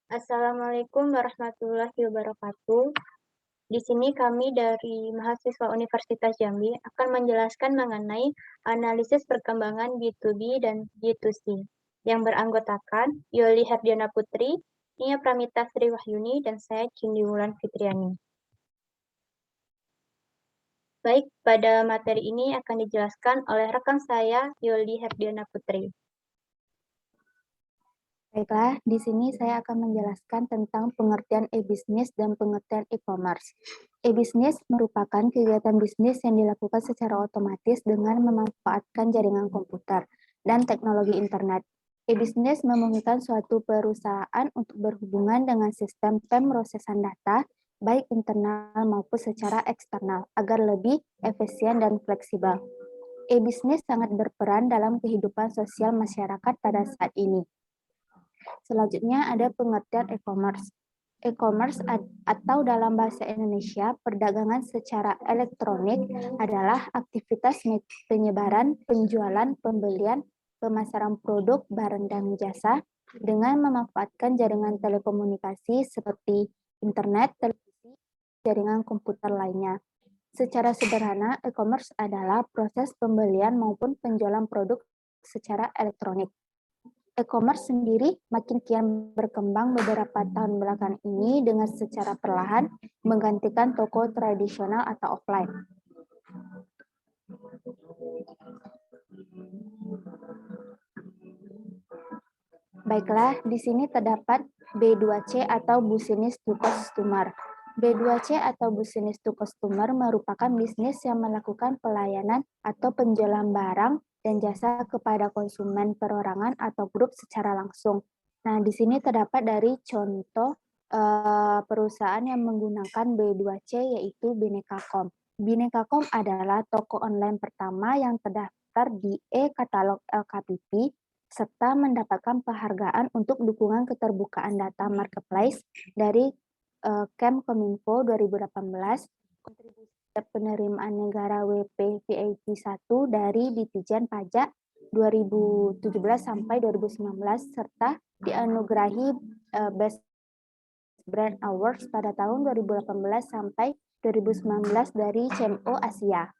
Assalamualaikum warahmatullahi wabarakatuh. Di sini kami dari mahasiswa Universitas Jambi akan menjelaskan mengenai analisis perkembangan B2B dan B2C yang beranggotakan Yoli Herdiana Putri, Nia Pramita Sri Wahyuni, dan saya Cindy Wulan Fitriani. Baik, pada materi ini akan dijelaskan oleh rekan saya Yoli Herdiana Putri. Baiklah, di sini saya akan menjelaskan tentang pengertian e-bisnis dan pengertian e-commerce. E-bisnis merupakan kegiatan bisnis yang dilakukan secara otomatis dengan memanfaatkan jaringan komputer dan teknologi internet. E-bisnis memungkinkan suatu perusahaan untuk berhubungan dengan sistem pemrosesan data, baik internal maupun secara eksternal, agar lebih efisien dan fleksibel. E-bisnis sangat berperan dalam kehidupan sosial masyarakat pada saat ini. Selanjutnya ada pengertian e-commerce. E-commerce atau dalam bahasa Indonesia, perdagangan secara elektronik adalah aktivitas penyebaran, penjualan, pembelian, pemasaran produk, barang, dan jasa dengan memanfaatkan jaringan telekomunikasi seperti internet, televisi, jaringan komputer lainnya. Secara sederhana, e-commerce adalah proses pembelian maupun penjualan produk secara elektronik. E-commerce sendiri makin kian berkembang beberapa tahun belakangan ini dengan secara perlahan menggantikan toko tradisional atau offline. Baiklah, di sini terdapat B2C atau Business to Customer. B2C atau Business to Customer merupakan bisnis yang melakukan pelayanan atau penjualan barang dan jasa kepada konsumen perorangan atau grup secara langsung. Nah, di sini terdapat dari contoh perusahaan yang menggunakan B2C yaitu Bineka.com. Bineka.com adalah toko online pertama yang terdaftar di e-katalog LKPP serta mendapatkan penghargaan untuk dukungan keterbukaan data marketplace dari Kemkominfo 2018, kontribusi penerimaan negara WP VIP 1 dari Ditjen Pajak 2017 sampai 2019 serta dianugerahi Best Brand Awards pada tahun 2018 sampai 2019 dari CMO Asia.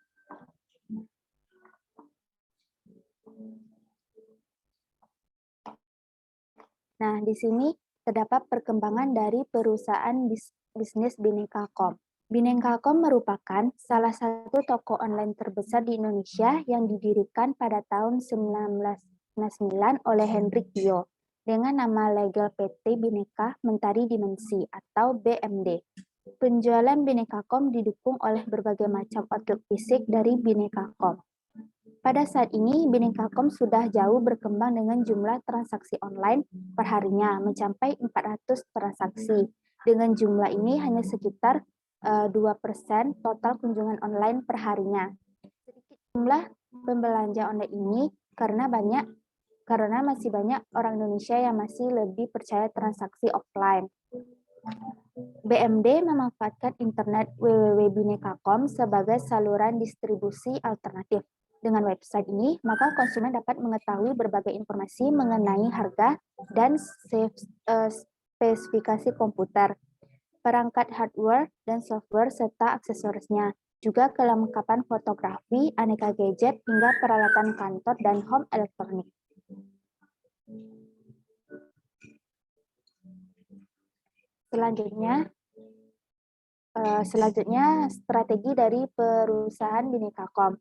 Nah, di sini terdapat perkembangan dari perusahaan bisnis Bineka.com. Bineka.com merupakan salah satu toko online terbesar di Indonesia yang didirikan pada tahun 1999 oleh Hendrik Bio dengan nama legal PT Bineka Mentari Dimensi atau BMD. Penjualan Bineka.com didukung oleh berbagai macam outlet fisik dari Bineka.com. Pada saat ini, Bineka.com sudah jauh berkembang dengan jumlah transaksi online perharinya mencapai 400 transaksi. Dengan jumlah ini hanya sekitar 2% total kunjungan online perharinya. Sedikit jumlah pembelanja online ini karena masih banyak orang Indonesia yang masih lebih percaya transaksi offline. BMD memanfaatkan internet www.bineka.com sebagai saluran distribusi alternatif. Dengan website ini, maka konsumen dapat mengetahui berbagai informasi mengenai harga dan spesifikasi komputer, perangkat hardware dan software, serta aksesorisnya. Juga kelengkapan fotografi, aneka gadget, hingga peralatan kantor dan home elektronik. Selanjutnya strategi dari perusahaan Bineka.com.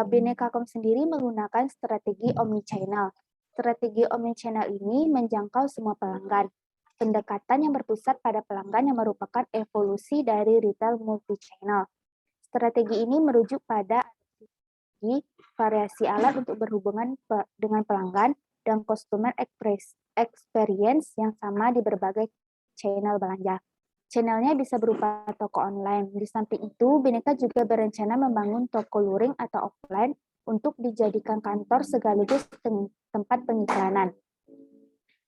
Bineka.com sendiri menggunakan strategi omnichannel. Strategi omnichannel ini menjangkau semua pelanggan. Pendekatan yang berpusat pada pelanggan yang merupakan evolusi dari retail multi-channel. Strategi ini merujuk pada variasi alat untuk berhubungan dengan pelanggan dan customer experience yang sama di berbagai channel belanja. Channelnya bisa berupa toko online. Di samping itu, Bineka juga berencana membangun toko luring atau offline untuk dijadikan kantor sekaligus tempat pengiklanan.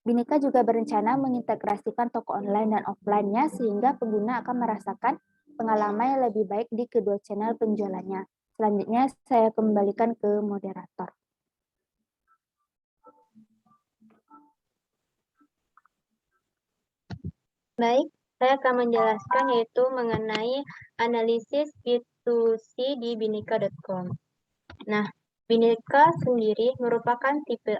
Bineka juga berencana mengintegrasikan toko online dan offline-nya sehingga pengguna akan merasakan pengalaman yang lebih baik di kedua channel penjualannya. Selanjutnya, saya kembalikan ke moderator. Baik, saya akan menjelaskan yaitu mengenai analisis B2C di Binika.com. Nah, Binika sendiri merupakan tipe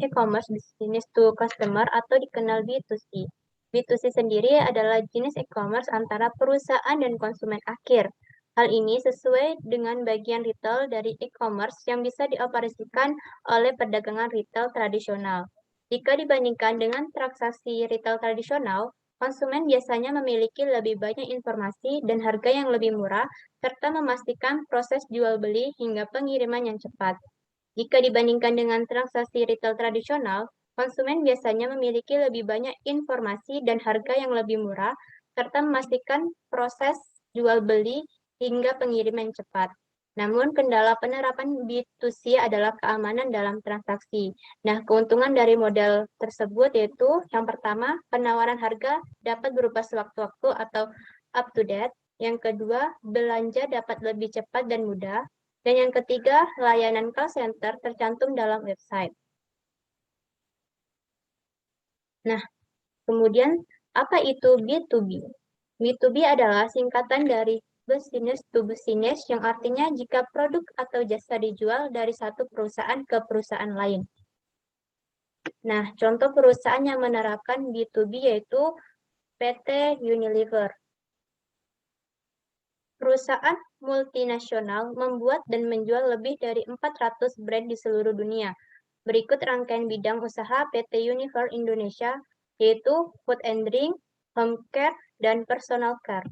e-commerce business to customer atau dikenal B2C. B2C sendiri adalah jenis e-commerce antara perusahaan dan konsumen akhir. Hal ini sesuai dengan bagian retail dari e-commerce yang bisa dioperasikan oleh perdagangan retail tradisional. Jika dibandingkan dengan transaksi retail tradisional, konsumen biasanya memiliki lebih banyak informasi dan harga yang lebih murah serta memastikan proses jual beli hingga pengiriman yang cepat. Jika dibandingkan dengan transaksi retail tradisional, konsumen biasanya memiliki lebih banyak informasi dan harga yang lebih murah, serta memastikan proses jual beli hingga pengiriman yang cepat. Namun, kendala penerapan B2C adalah keamanan dalam transaksi. Nah, keuntungan dari model tersebut yaitu yang pertama, penawaran harga dapat berubah sewaktu-waktu atau up to date. Yang kedua, belanja dapat lebih cepat dan mudah. Dan yang ketiga, layanan call center tercantum dalam website. Nah, kemudian apa itu B2B? B2B adalah singkatan dari business to business yang artinya jika produk atau jasa dijual dari satu perusahaan ke perusahaan lain. Nah, contoh perusahaan yang menerapkan B2B yaitu PT Unilever. Perusahaan multinasional membuat dan menjual lebih dari 400 brand di seluruh dunia. Berikut rangkaian bidang usaha PT Unilever Indonesia, yaitu food and drink, home care, dan personal care.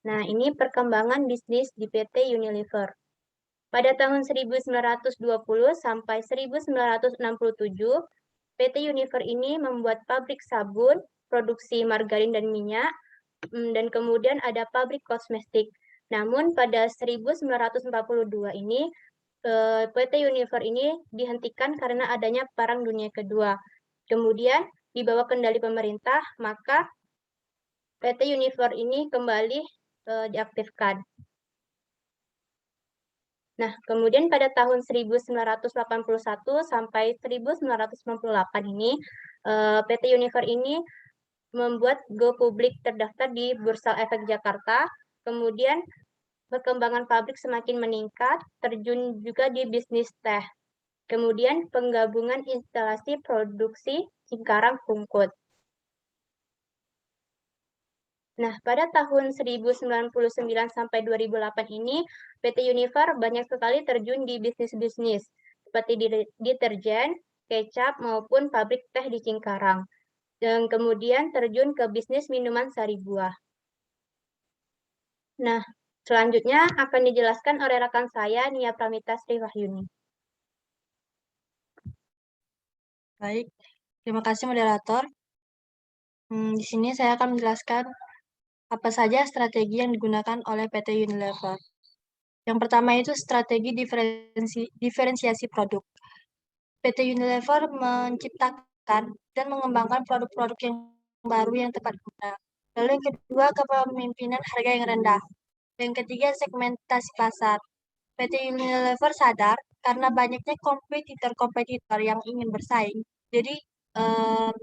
Nah, ini perkembangan bisnis di PT Unilever. Pada tahun 1920 sampai 1967, PT Unilever ini membuat pabrik sabun, produksi margarin dan minyak, dan kemudian ada pabrik kosmetik. Namun pada 1942 ini PT Unilever ini dihentikan karena adanya Perang Dunia Kedua. Kemudian di bawah kendali pemerintah, maka PT Unilever ini kembali diaktifkan. Nah, kemudian pada tahun 1981 sampai 1998 ini, PT Unilever ini membuat Go Public terdaftar di Bursa Efek Jakarta, kemudian perkembangan pabrik semakin meningkat, terjun juga di bisnis teh. Kemudian penggabungan instalasi produksi Cikarang Pungkut. Nah, pada tahun 1999 sampai 2008 ini, PT Unilever banyak sekali terjun di bisnis-bisnis, seperti di deterjen, kecap, maupun pabrik teh di Cikarang. Dan kemudian terjun ke bisnis minuman sari buah. Nah, selanjutnya akan dijelaskan oleh rekan saya, Nia Pramita Sriwahyuni. Baik, terima kasih moderator. Di sini saya akan menjelaskan apa saja strategi yang digunakan oleh PT Unilever. Yang pertama itu strategi diferensiasi produk. PT Unilever menciptakan dan mengembangkan produk-produk yang baru yang tepat guna. Lalu yang kedua, kepemimpinan harga yang rendah. Yang ketiga, segmentasi pasar. PT Unilever sadar karena banyaknya kompetitor yang ingin bersaing. Jadi,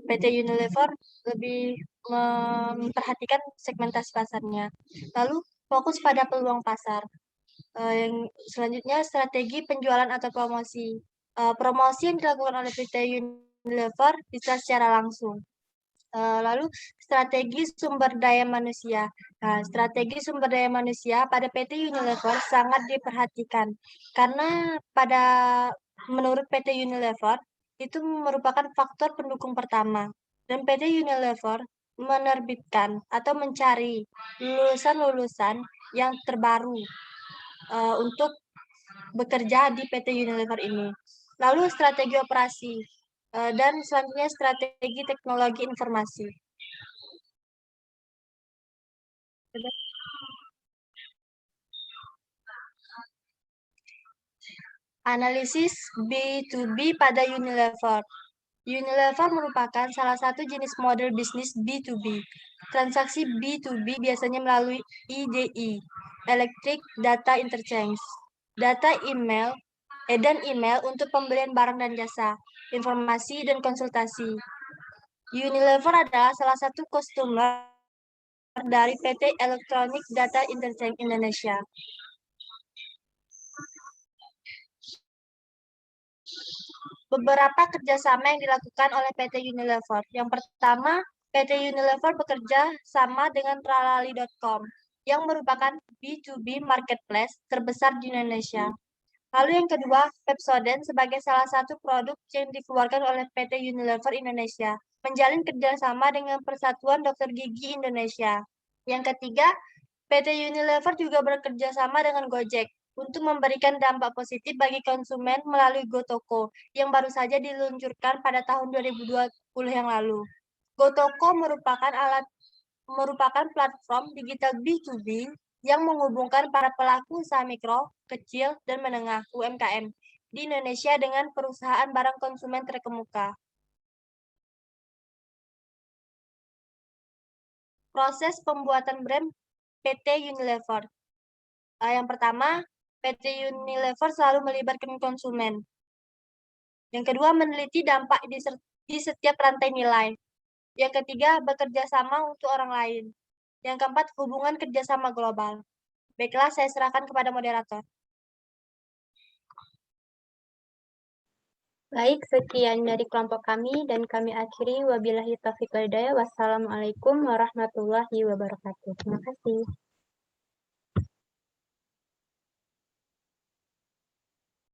PT Unilever lebih memperhatikan segmentasi pasarnya. Lalu, fokus pada peluang pasar. Yang selanjutnya, strategi penjualan atau promosi. Promosi yang dilakukan oleh PT Unilever bisa secara langsung. Lalu strategi sumber daya manusia. Nah, strategi sumber daya manusia pada PT Unilever sangat diperhatikan karena menurut PT Unilever itu merupakan faktor pendukung pertama dan PT Unilever menerbitkan atau mencari lulusan-lulusan yang terbaru untuk bekerja di PT Unilever ini. Lalu strategi operasi. Dan selanjutnya strategi teknologi informasi. Analisis B2B pada Unilever. Unilever merupakan salah satu jenis model bisnis B2B. Transaksi B2B biasanya melalui EDI, Electric Data Interchange, data email, dan email untuk pembelian barang dan jasa, informasi dan konsultasi. Unilever adalah salah satu customer dari PT Electronic Data Interchange Indonesia. Beberapa kerjasama yang dilakukan oleh PT Unilever. Yang pertama, PT Unilever bekerja sama dengan Tralali.com yang merupakan B2B marketplace terbesar di Indonesia. Lalu yang kedua, Pepsodent sebagai salah satu produk yang dikeluarkan oleh PT Unilever Indonesia, menjalin kerjasama dengan Persatuan Dokter Gigi Indonesia. Yang ketiga, PT Unilever juga bekerja sama dengan Gojek untuk memberikan dampak positif bagi konsumen melalui GoToko yang baru saja diluncurkan pada tahun 2020 yang lalu. GoToko merupakan platform digital B2B yang menghubungkan para pelaku usaha mikro, kecil, dan menengah (UMKM) di Indonesia dengan perusahaan barang konsumen terkemuka. Proses pembuatan brand PT Unilever. Yang pertama, PT Unilever selalu melibatkan konsumen. Yang kedua, meneliti dampak di setiap rantai nilai. Yang ketiga, bekerja sama untuk orang lain. Yang keempat, hubungan kerjasama global. Baiklah, saya serahkan kepada moderator. Baik, sekian dari kelompok kami dan kami akhiri wabillahi taufiq wal hidayah. Wassalamualaikum warahmatullahi wabarakatuh. Terima kasih.